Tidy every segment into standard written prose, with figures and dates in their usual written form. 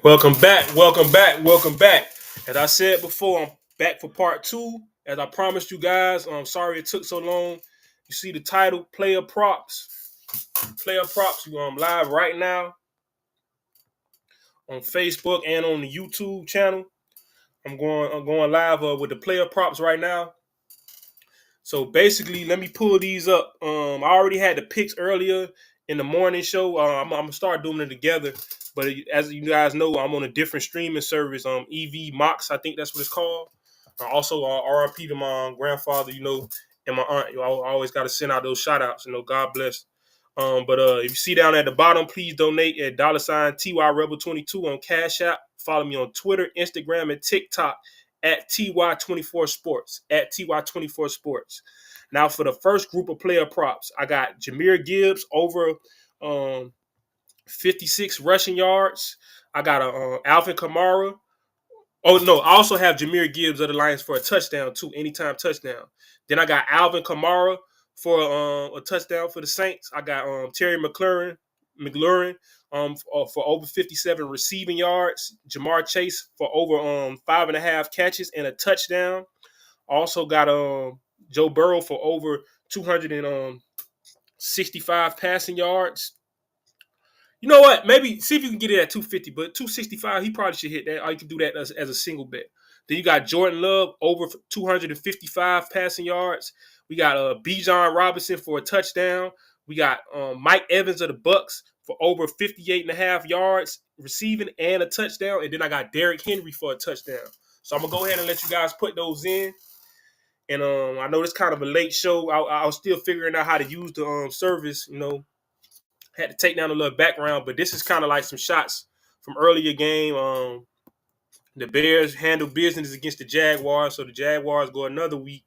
Welcome back, welcome back, welcome back. As I said before, I'm back for part two. As I promised you guys, I'm sorry it took so long. You see the title, Player Props. Player Props, I'm live right now on Facebook and on the YouTube channel. I'm going live with the Player Props right now. So basically, let me pull these up. I already had the picks earlier in the morning show. I'm gonna start doing it together. But as you guys know, I'm on a different streaming service. EV Mox, I think that's what it's called. Also, RIP to my grandfather, and my aunt. I always got to send out those shout outs. God bless. But if you see down at the bottom, please donate at $TY Rebel 22 on Cash App. Follow me on Twitter, Instagram, and TikTok at TY24 Sports. At TY24 Sports. Now for the first group of player props, I got Jahmyr Gibbs over 56 rushing yards. I got Alvin Kamara. Oh no, I also have Jahmyr Gibbs of the Lions for a touchdown too, anytime touchdown. Then I got Alvin Kamara for a touchdown for the Saints. I got T.McLaurin for over 57 receiving yards. Jamar Chase for over 5.5 catches and a touchdown. Also got Joe Burrow for over 265 passing yards. You know what? Maybe see if you can get it at 250, but 265, he probably should hit that. Or you can do that as a single bet. Then you got Jordan Love over 255 passing yards. We got Bijan Robinson for a touchdown. We got Mike Evans of the Bucks for over 58.5 yards receiving and a touchdown. And then I got Derrick Henry for a touchdown. So I'm going to go ahead and let you guys put those in. And I know it's kind of a late show. I was still figuring out how to use the service, Had to take down a little background, but this is kind of like some shots from earlier game. The Bears handle business against the Jaguars, so the Jaguars go another week,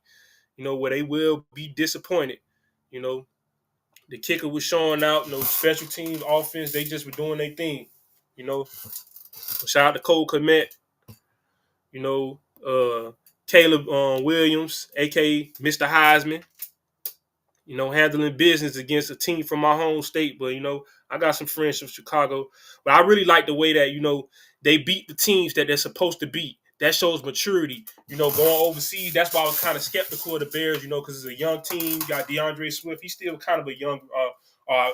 where they will be disappointed. The kicker was showing out. Special teams, offense, they just were doing their thing. Shout out to Cole Kmet. Caleb Williams, aka Mr. Heisman. Handling business against a team from my home state. But, I got some friends from Chicago. But I really like the way that, they beat the teams that they're supposed to beat. That shows maturity. Going overseas, that's why I was kind of skeptical of the Bears, because it's a young team. You got DeAndre Swift. He's still kind of a young,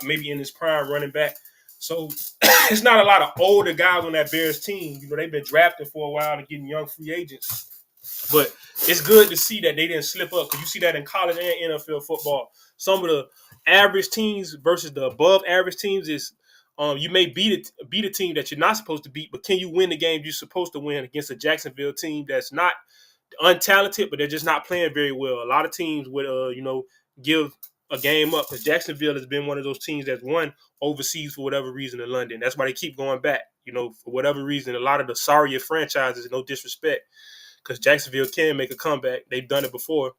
maybe in his prime running back. So it's not a lot of older guys on that Bears team. They've been drafting for a while and getting young free agents. But it's good to see that they didn't slip up because you see that in college and NFL football. Some of the average teams versus the above average teams is you may beat a team that you're not supposed to beat, but can you win the game you're supposed to win against a Jacksonville team that's not untalented, but they're just not playing very well? A lot of teams would give a game up because Jacksonville has been one of those teams that's won overseas for whatever reason in London. That's why they keep going back. For whatever reason, a lot of the sorrier franchises, no disrespect, because Jacksonville can make a comeback. They've done it before,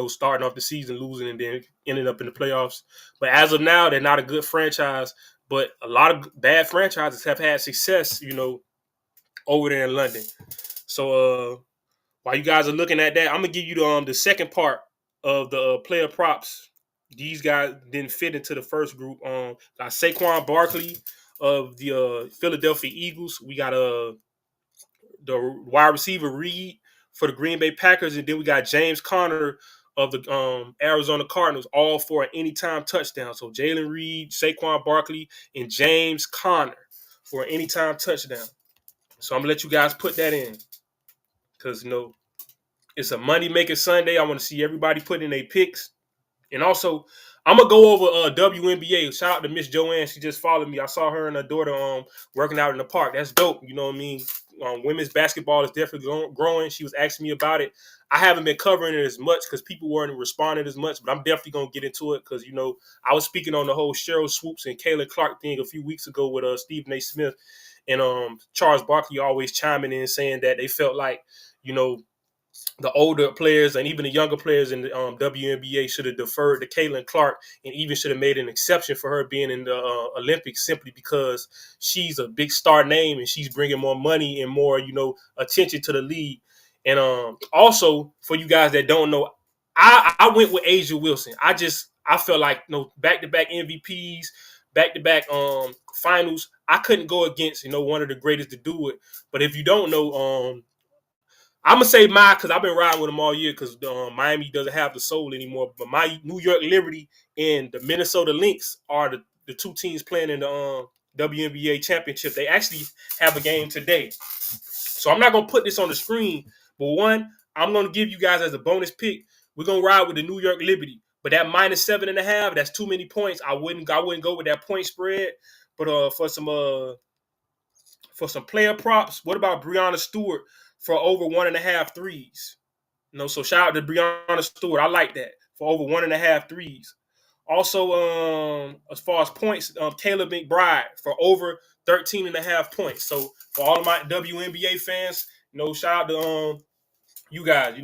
starting off the season losing and then ending up in the playoffs. But as of now, they're not a good franchise. But a lot of bad franchises have had success, over there in London. So while you guys are looking at that, I'm going to give you the second part of the player props. These guys didn't fit into the first group. Got Saquon Barkley of the Philadelphia Eagles. We got the wide receiver Reed for the Green Bay Packers, and then we got James Conner of the Arizona Cardinals, all for an anytime touchdown. So Jalen Reed, Saquon Barkley, and James Conner for an anytime touchdown. So I'm gonna let you guys put that in because it's a money making Sunday. I want to see everybody put in their picks, and also I'm gonna go over WNBA. Shout out to Miss Joanne. She just followed me. I saw her and her daughter working out in the park. That's dope. You know what I mean? Women's basketball is definitely growing. She was asking me about it. I haven't been covering it as much because people weren't responding as much, but I'm definitely going to get into it because, I was speaking on the whole Cheryl Swoops and Kayla Clark thing a few weeks ago with Stephen A. Smith and Charles Barkley always chiming in saying that they felt like, the older players and even the younger players in the WNBA should have deferred to Caitlin Clark and even should have made an exception for her being in the Olympics simply because she's a big star name and she's bringing more money and more, attention to the league. And also, for you guys that don't know, I went with Asia Wilson. I felt like back-to-back MVPs, back-to-back finals. I couldn't go against one of the greatest to do it. But if you don't know, I'm gonna say mine because I've been riding with them all year because Miami doesn't have the soul anymore. But my New York Liberty and the Minnesota Lynx are the two teams playing in the WNBA championship. They actually have a game today. So I'm not gonna put this on the screen, but one, I'm gonna give you guys as a bonus pick. We're gonna ride with the New York Liberty, but that -7.5, that's too many points. I wouldn't go with that point spread. But for some player props, what about Breonna Stewart for over 1.5 threes? So shout out to Breonna Stewart. I like that for over 1.5 threes. Also, as far as points, Caleb McBride for over 13.5 points. So for all of my WNBA fans, shout out to you guys,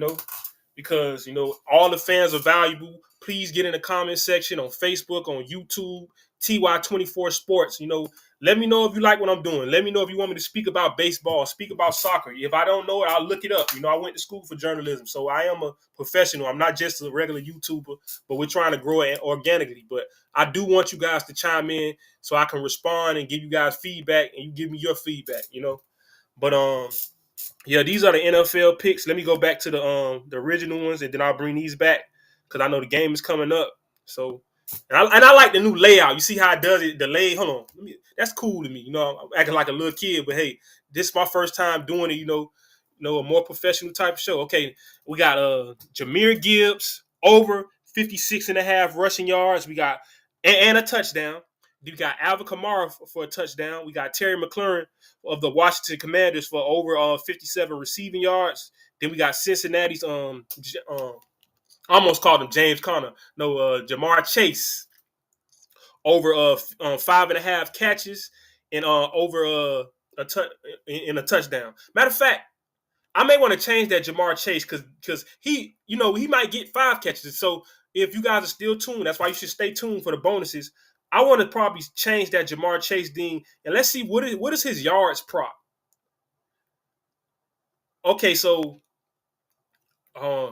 because all the fans are valuable. Please get in the comment section on Facebook, on YouTube, TY24 Sports. Let me know if you like what I'm doing. Let me know if you want me to speak about baseball, speak about soccer. If I don't know it, I'll look it up. I went to school for journalism, so I am a professional. I'm not just a regular YouTuber, but we're trying to grow it organically. But I do want you guys to chime in so I can respond and give you guys feedback, and you give me your feedback. But yeah, these are the NFL picks. Let me go back to the original ones, and then I'll bring these back because I know the game is coming up. So, and I like the new layout. You see how it does it? The lay. Hold on, that's cool to me. I'm acting like a little kid, but hey, this is my first time doing it. A more professional type of show. Okay, we got Jahmyr Gibbs over 56.5 rushing yards. We got and a touchdown. We got A.Kamara for a touchdown. We got T.McLaurin of the Washington Commanders for over 57 receiving yards. Then we got Cincinnati's almost called him James Conner. No, Jamar Chase over 5.5 catches and over a touchdown. Matter of fact, I may want to change that Jamar Chase because he might get 5 catches. So if you guys are still tuned, that's why you should stay tuned for the bonuses. I want to probably change that Jamar Chase Dean, and let's see what is his yards prop. Okay, so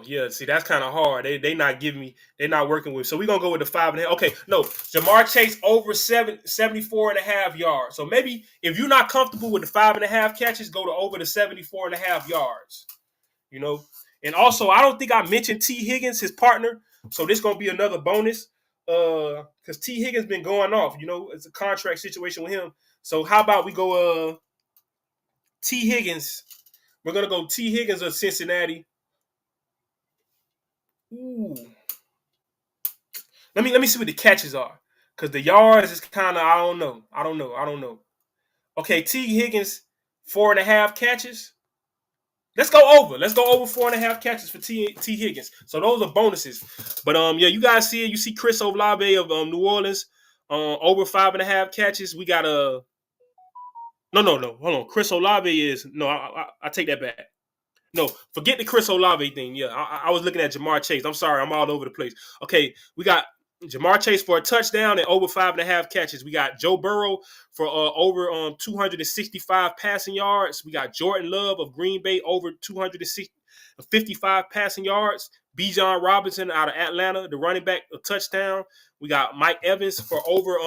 yeah, see that's kind of hard. They not giving me, they're not working with. So we're gonna go with the 5.5. Okay, no, Jamar Chase over 74.5 yards. So maybe if you're not comfortable with the 5.5 catches, go to over the 74.5 yards. And also I don't think I mentioned T. Higgins, his partner. So this gonna be another bonus. Because T. Higgins been going off, it's a contract situation with him. So how about we go T. Higgins? We're gonna go T. Higgins of Cincinnati. Ooh. Let me see what the catches are. Because the yards is kind of I don't know. Okay, T. Higgins 4.5 catches. Let's go over. Let's go over 4.5 catches for T. Higgins. So those are bonuses. But yeah, you guys see it. You see Chris Olave of New Orleans over 5.5 catches. We got no. Hold on. Chris Olave is no. I take that back. No, forget the Chris Olave thing. Yeah, I was looking at Jamar Chase. I'm sorry, I'm all over the place. Okay, we got Jamar Chase for a touchdown and over 5.5 catches. We got Joe Burrow for over 265 passing yards. We got Jordan Love of Green Bay over 255 passing yards. Bijan Robinson out of Atlanta, the running back, a touchdown. We got Mike Evans for over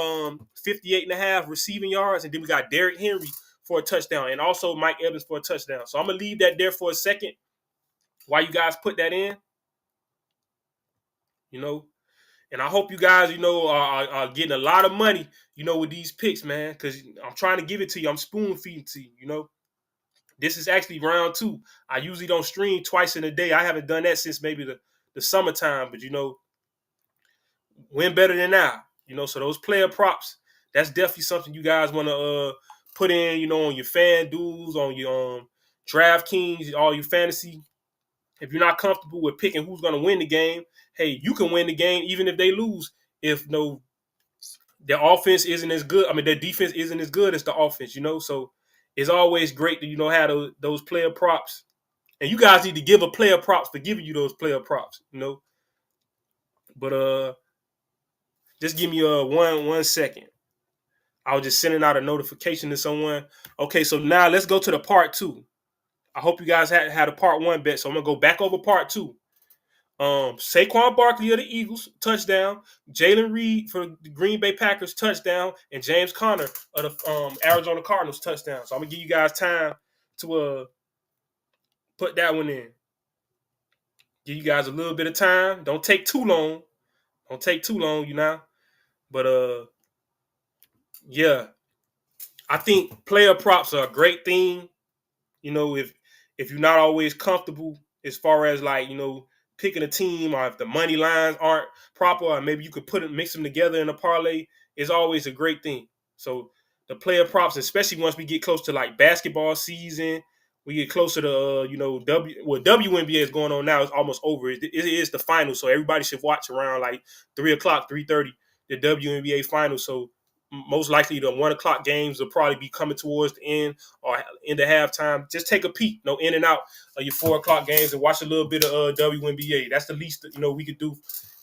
58.5 receiving yards, and then we got Derrick Henry for a touchdown, and also Mike Evans for a touchdown. So I'm going to leave that there for a second while you guys put that in. And I hope you guys, are getting a lot of money, with these picks, man, because I'm trying to give it to you. I'm spoon feeding to you, This is actually round 2. I usually don't stream twice in a day. I haven't done that since maybe the summertime, but, when better than now, So those player props, that's definitely something you guys want to put in, on your fan duels, on your DraftKings, all your fantasy. If you're not comfortable with picking who's going to win the game, hey, you can win the game even if they lose. If their offense isn't as good, their defense isn't as good as the offense, So it's always great to, have those player props. And you guys need to give a player props for giving you those player props, But just give me 1 second. I was just sending out a notification to someone. Okay, so now let's go to the part 2. I hope you guys had a part 1 bet, so I'm going to go back over part 2. Saquon Barkley of the Eagles, touchdown. Jalen Reed for the Green Bay Packers, touchdown. And James Conner of the Arizona Cardinals, touchdown. So I'm going to give you guys time to put that one in. Give you guys a little bit of time. Don't take too long. Don't take too long, you know. But yeah, I think player props are a great thing. You know, if you're not always comfortable as far as like, you know, picking a team, or if the money lines aren't proper, or maybe you could mix them together in a parlay, is always a great thing. So the player props, especially once we get close to like basketball season, we get closer to WNBA is going on now. It's almost over. It is the final, so everybody should watch around like 3:00, 3:30, the WNBA final. So most likely the 1:00 games will probably be coming towards the end or in the halftime. Just take a peek, in and out of your 4:00 games and watch a little bit of WNBA. That's the least we could do,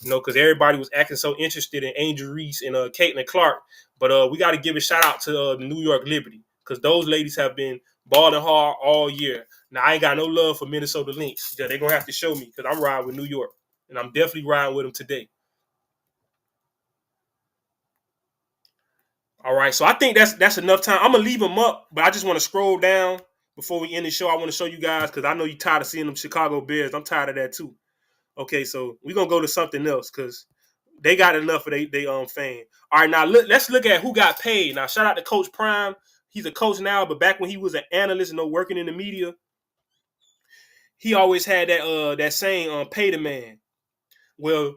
because everybody was acting so interested in Angel Reese and Caitlin Clark. But we got to give a shout out to the New York Liberty, because those ladies have been balling hard all year. Now I ain't got no love for Minnesota Lynx. They're gonna have to show me, because I'm riding with New York, and I'm definitely riding with them today. All right, so I think that's enough time. I'm gonna leave them up, but I just want to scroll down before we end the show. I want to show you guys, because I know you're tired of seeing them Chicago Bears. I'm tired of that too. Okay, so we're gonna go to something else, because they got enough of they fame. All right, now let's look at who got paid. Now, shout out to Coach Prime. He's a coach now, but back when he was an analyst, working in the media, he always had that saying, pay the man. Well,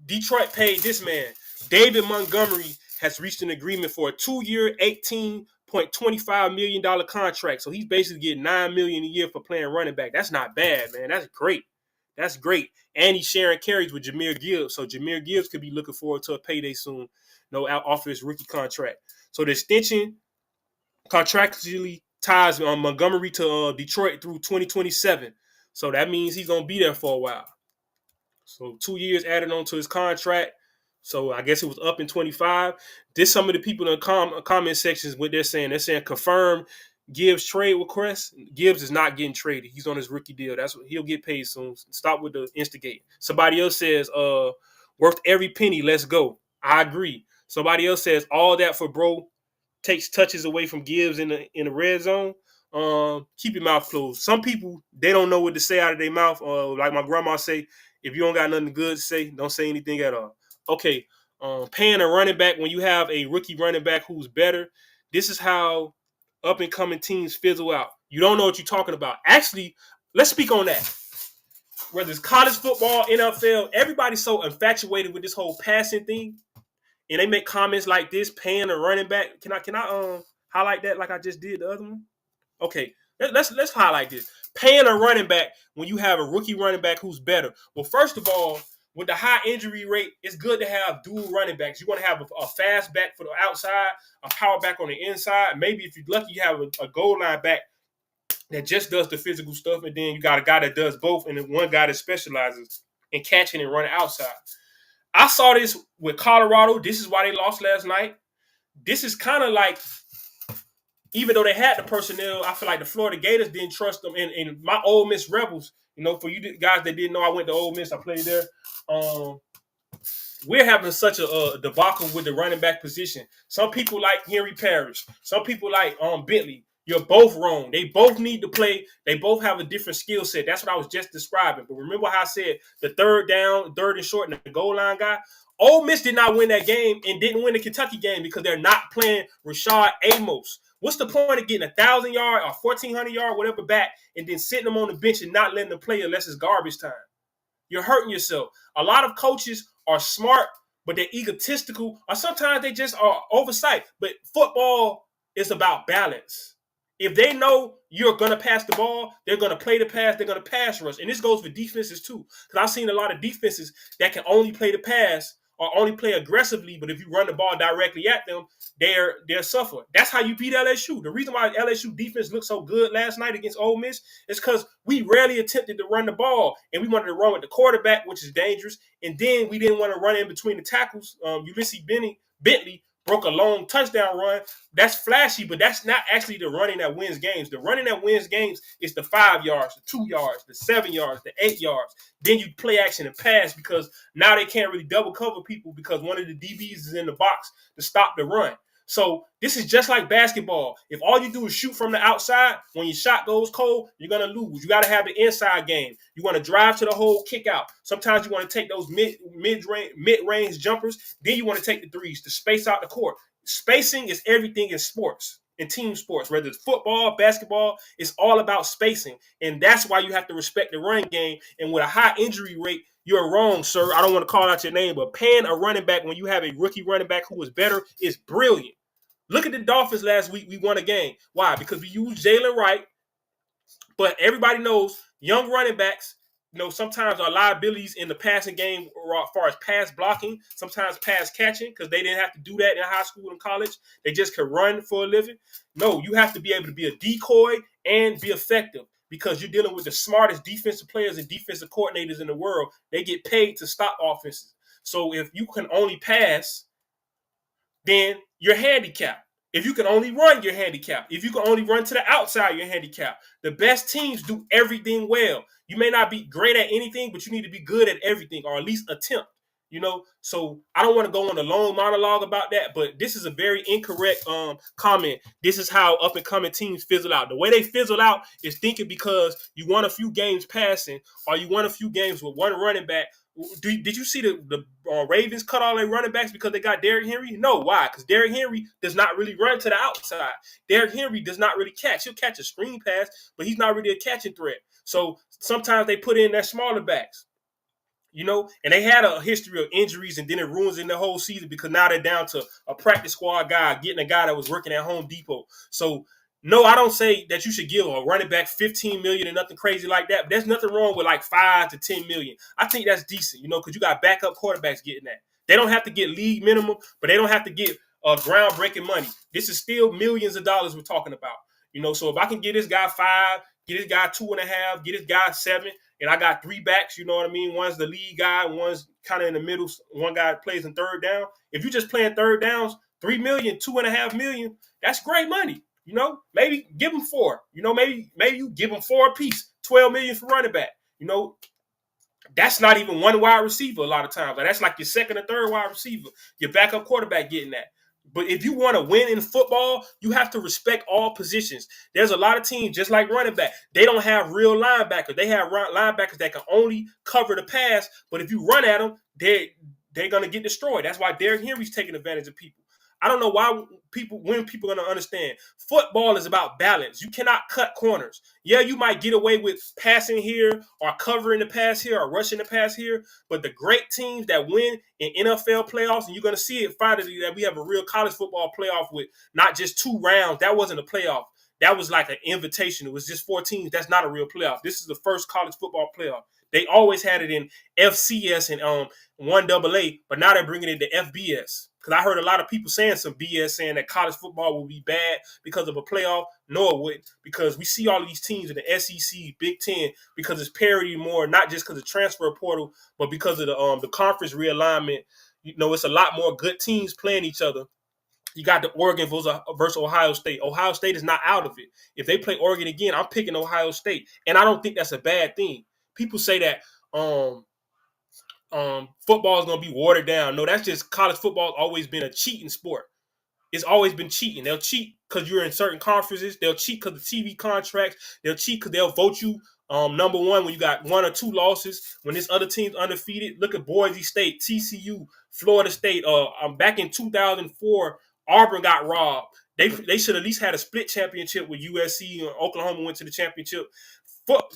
Detroit paid this man. David Montgomery has reached an agreement for a 2-year, $18.25 million contract. So he's basically getting $9 million a year for playing running back. That's not bad, man. That's great. That's great. And he's sharing carries with Jahmyr Gibbs. So Jahmyr Gibbs could be looking forward to a payday soon, off of his rookie contract. So the extension contractually ties Montgomery to Detroit through 2027. So that means he's going to be there for a while. So 2 years added on to his contract. So I guess it was up in 25. This some of the people in the comment sections, what they're saying. They're saying confirm Gibbs trade request. Gibbs is not getting traded. He's on his rookie deal. That's what he'll get paid soon. Stop with the instigate. Somebody else says, worth every penny. Let's go. I agree. Somebody else says all that for bro takes touches away from Gibbs in the red zone. Keep your mouth closed. Some people, they don't know what to say out of their mouth. Like my grandma say, if you don't got nothing good to say, don't say anything at all. Okay, paying a running back when you have a rookie running back who's better. This is how up and coming teams fizzle out. You don't know what you're talking about. Actually, let's speak on that. Whether it's college football, NFL, everybody's so infatuated with this whole passing thing, and they make comments like this, paying a running back. Can I highlight that like I just did the other one? Okay, let's highlight this. Paying a running back when you have a rookie running back who's better. Well, first of all, with the high injury rate, it's good to have dual running backs. You want to have a fast back for the outside, a power back on the inside. Maybe if you're lucky, you have a goal line back that just does the physical stuff, and then you got a guy that does both, and then one guy that specializes in catching and running outside. I saw this with Colorado. This is why they lost last night. This is kind of like, even though they had the personnel, I feel like the Florida Gators didn't trust them. And my Ole Miss Rebels, for you guys that didn't know, I went to Ole Miss. I played there. We're having such a debacle with the running back position. Some people like Henry Parrish. Some people like Bentley. You're both wrong. They both need to play. They both have a different skill set. That's what I was just describing. But remember how I said the third down, third and short, and the goal line guy? Ole Miss did not win that game and didn't win the Kentucky game because they're not playing Rashad Amos. What's the point of getting 1,000 yard or 1,400 yard, whatever, back, and then sitting them on the bench and not letting them play unless it's garbage time? You're hurting yourself. A lot of coaches are smart, but they're egotistical, or sometimes they just are oversight. But football is about balance. If they know you're going to pass the ball, they're going to play the pass, they're going to pass rush. And this goes for defenses too. Because I've seen a lot of defenses that can only play the pass or only play aggressively, but if you run the ball directly at them, they're suffering. That's how you beat LSU. The reason why LSU defense looked so good last night against Ole Miss is because we rarely attempted to run the ball, and we wanted to run with the quarterback, which is dangerous, and then we didn't want to run in between the tackles. Ulysses Bentley broke a long touchdown run. That's flashy, but that's not actually the running that wins games. The running that wins games is the 5 yards, the 2 yards, the 7 yards, the 8 yards. Then you play action and pass because now they can't really double cover people because one of the DBs is in the box to stop the run. So this is just like basketball. If all you do is shoot from the outside, when your shot goes cold, you're going to lose. You got to have the inside game. You want to drive to the hole, kick out. Sometimes you want to take those mid-range jumpers. Then you want to take the threes to space out the court. Spacing is everything in sports, in team sports, whether it's football, basketball, it's all about spacing. And that's why you have to respect the running game. And with a high injury rate, you're wrong, sir. I don't want to call out your name, but paying a running back when you have a rookie running back who is better is brilliant. Look at the Dolphins last week. We won a game. Why? Because we used Jalen Wright. But everybody knows young running backs, sometimes are liabilities in the passing game as far as pass blocking, sometimes pass catching, because they didn't have to do that in high school and college. They just could run for a living. No, you have to be able to be a decoy and be effective because you're dealing with the smartest defensive players and defensive coordinators in the world. They get paid to stop offenses. So if you can only pass, then you're handicapped. If you can only run, you're handicapped. If you can only run to the outside, you're handicapped. The best teams do everything well. You may not be great at anything, but you need to be good at everything, or at least attempt. So I don't want to go on a long monologue about that, but this is a very incorrect comment. This is how up and coming teams fizzle out. The way they fizzle out is thinking because you won a few games passing, or you won a few games with one running back. Did you see the Ravens cut all their running backs because they got Derrick Henry? No, why? Because Derrick Henry does not really run to the outside. Derrick Henry does not really catch. He'll catch a screen pass, but he's not really a catching threat. So sometimes they put in their smaller backs, and they had a history of injuries, and then it ruins in the whole season because now they're down to a practice squad guy getting a guy that was working at Home Depot. So no, I don't say that you should give a running back $15 million and nothing crazy like that. But there's nothing wrong with like $5 to $10 million. I think that's decent, because you got backup quarterbacks getting that. They don't have to get league minimum, but they don't have to get groundbreaking money. This is still millions of dollars we're talking about. So if I can get this guy 5, get this guy 2.5, get this guy 7, and I got 3 backs, you know what I mean? One's the lead guy, one's kind of in the middle, one guy plays in third down. If you're just playing third downs, $3 million, $2.5 million, that's great money. Maybe give them 4. Maybe you give them 4 apiece, $12 million for running back. That's not even one wide receiver a lot of times. That's like your second or third wide receiver. Your backup quarterback getting that. But if you want to win in football, you have to respect all positions. There's a lot of teams, just like running back, they don't have real linebackers. They have linebackers that can only cover the pass. But if you run at them, they're going to get destroyed. That's why Derrick Henry's taking advantage of people. I don't know when people are going to understand. Football is about balance. You cannot cut corners. Yeah, you might get away with passing here or covering the pass here or rushing the pass here, but the great teams that win in NFL playoffs, and you're going to see it finally that we have a real college football playoff with not just 2 rounds. That wasn't a playoff. That was like an invitation. It was just 4 teams. That's not a real playoff. This is the first college football playoff. They always had it in FCS and 1AA, but now they're bringing it to FBS. Because I heard a lot of people saying some BS saying that college football will be bad because of a playoff. No, it wouldn't. Because we see all these teams in the SEC, Big Ten, because it's parity more, not just because of transfer portal, but because of the conference realignment. It's a lot more good teams playing each other. You got the Oregon versus Ohio State. Ohio State is not out of it. If they play Oregon again, I'm picking Ohio State. And I don't think that's a bad thing. People say that football is going to be watered down. No, that's just college football has always been a cheating sport. It's always been cheating. They'll cheat because you're in certain conferences. They'll cheat because of TV contracts. They'll cheat because they'll vote you number 1 when you got 1 or 2 losses. When this other team's undefeated, look at Boise State, TCU, Florida State. Back in 2004, Auburn got robbed. They should at least had a split championship with USC. Oklahoma went to the championship.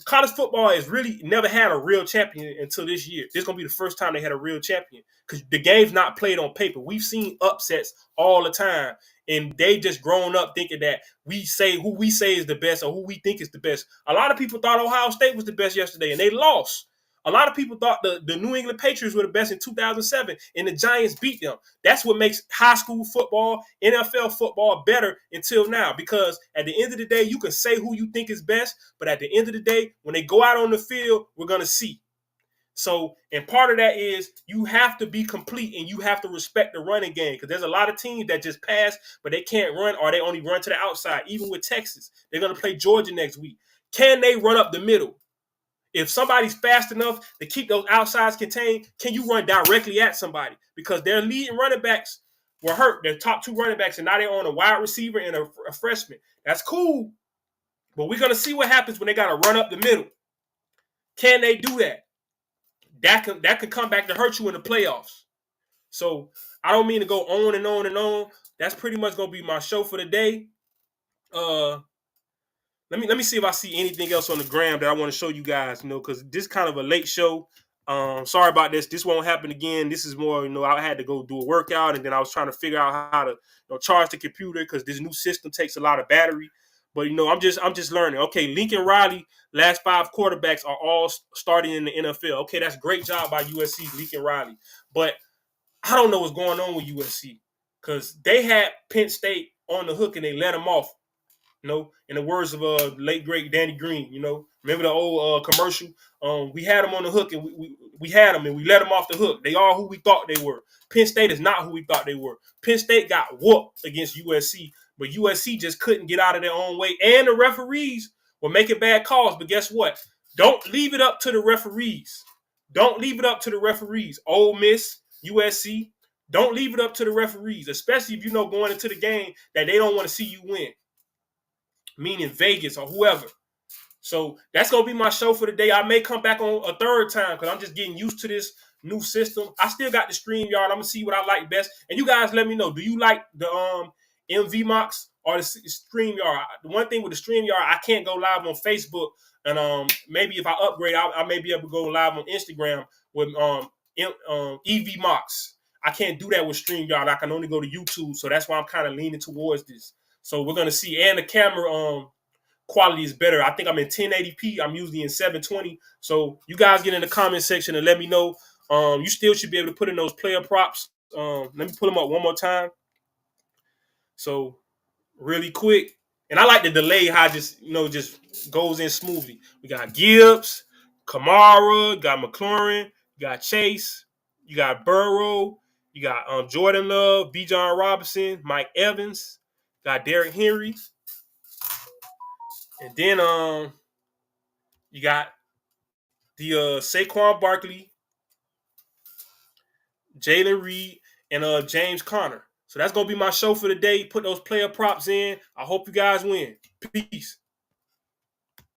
College football has really never had a real champion until this year. This is going to be the first time they had a real champion because the game's not played on paper. We've seen upsets all the time, and they just grown up thinking that we say who we say is the best or who we think is the best. A lot of people thought Ohio State was the best yesterday, and they lost. A lot of people thought the New England Patriots were the best in 2007, and the Giants beat them. That's what makes high school football, NFL football better until now, because at the end of the day, you can say who you think is best, but at the end of the day, when they go out on the field, we're going to see. So, and part of that is you have to be complete and you have to respect the running game because there's a lot of teams that just pass, but they can't run or they only run to the outside. Even with Texas, they're going to play Georgia next week. Can they run up the middle? If somebody's fast enough to keep those outsides contained, can you run directly at somebody? Because their leading running backs were hurt. Their top two running backs, and now they're on a wide receiver and a freshman. That's cool, but we're going to see what happens when they got to run up the middle. Can they do that? That could come back to hurt you in the playoffs. So I don't mean to go on and on and on. That's pretty much gonna be my show for the day. Let me see if I see anything else on the gram that I want to show you guys. Because this is kind of a late show. Sorry about this. This won't happen again. This is more, I had to go do a workout, and then I was trying to figure out how to charge the computer because this new system takes a lot of battery. But I'm just learning. Okay, Lincoln Riley, last 5 quarterbacks are all starting in the NFL. Okay, that's great job by USC, Lincoln Riley. But I don't know what's going on with USC because they had Penn State on the hook and they let them off. In the words of late great Danny Green, remember the old commercial? We had them on the hook and we had them and we let them off the hook. They are who we thought they were. Penn State is not who we thought they were. Penn State got whooped against USC, but USC just couldn't get out of their own way. And the referees were making bad calls. But guess what? Don't leave it up to the referees. Don't leave it up to the referees. Ole Miss, USC, don't leave it up to the referees, especially if going into the game that they don't want to see you win. Meaning Vegas or whoever. So that's going to be my show for the day. I may come back on a third time because I'm just getting used to this new system. I still got the StreamYard. I'm going to see what I like best. And you guys let me know. Do you like the MV Mocks or the StreamYard? The one thing with the StreamYard, I can't go live on Facebook. And maybe if I upgrade, I may be able to go live on Instagram with EV Mocks. I can't do that with StreamYard. I can only go to YouTube. So that's why I'm kind of leaning towards this. So we're going to see. And the camera quality is better. I think I'm in 1080p. I'm usually in 720. So you guys get in the comment section and let me know. You still should be able to put in those player props. Let me pull them up one more time. So really quick. And I like the delay how just goes in smoothly. We got Gibbs, A.Kamara, got McLaurin, you got Chase, you got Burrow, you got Jordan Love, Bijan Robinson, Mike Evans, got Derrick Henry. And then you got the Saquon Barkley, Jalen Reed, and James Conner. So that's gonna be my show for the day. Put those player props in. I hope you guys win. Peace.